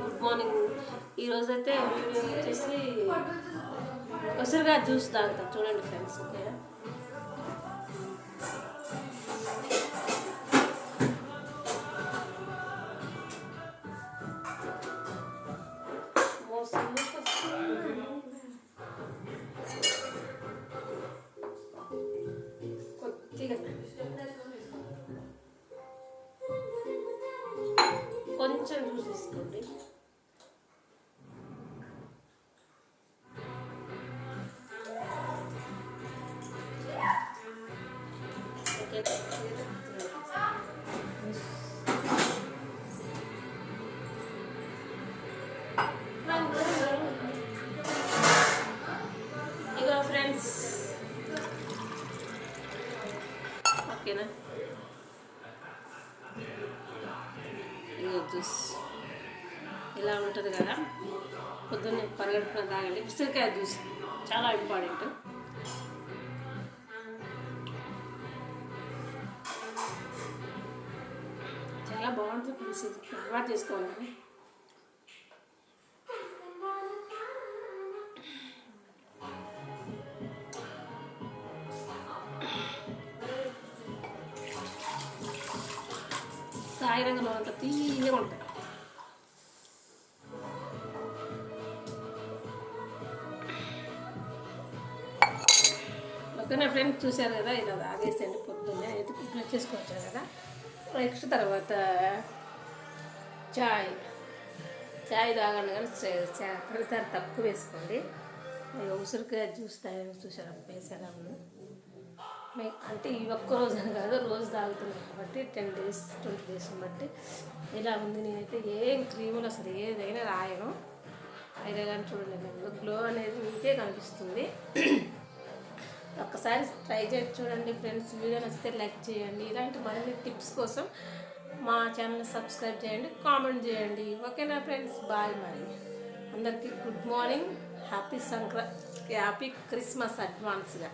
Good morning. ఈరోజైతే video వచ్చేసి ఉసిరిగా juice తాగుతాం చూడండి ఫ్రెండ్స్. ఓకే, కొద్దిగా కొంచెం జ్యూస్ తీసుకోండి. ఇక ఫ్రెండ్స్ ఓకేనా, ఇక జ్యూస్ ఇలా ఉంటుంది కదా, పొద్దున్నే పరిగెడుపున తాగండి. ఉసిరికాయ జ్యూస్ చాలా ఇంపార్టెంట్. చాలా బాగుంటుంది ఫ్రెండ్స్, అలవాటు చేసుకోవాలని. సాయిరంగంలో అంత తీయగా ఉంటుంది. ఓకేనా ఫ్రెండ్స్, చూశారు కదా, ఇలా తాగేసండి పొద్దున్నే. అయితే బ్రష్ చేసుకొచ్చాను కదా. నెక్స్ట్ తర్వాత చాయ్ తాగండి, కానీ ప్రతిసారి తక్కువ వేసుకోండి. ఉసిరికాయ జ్యూస్ తాగి చూసారా వేసారా అంటే ఈ ఒక్క రోజు అని కాదు, రోజు తాగుతున్నాను కాబట్టి 10 days 20 days బట్టి ఇలా ఉంది. నేనైతే ఏం క్రీములు అసలు ఏదైనా రాయను, అయినా కానీ చూడండి గ్లో అనేది మీకే కనిపిస్తుంది. ఒక్కసారి ట్రై చేసి చూడండి ఫ్రెండ్స్. వీడియో నచ్చితే లైక్ చేయండి. ఇలాంటి మరిన్ని టిప్స్ కోసం మా ఛానల్ని సబ్స్క్రైబ్ చేయండి, కామెంట్ చేయండి. ఓకేనా ఫ్రెండ్స్, బాయ్. మరి అందరికీ గుడ్ మార్నింగ్, హ్యాపీ క్రిస్మస్ అడ్వాన్స్గా.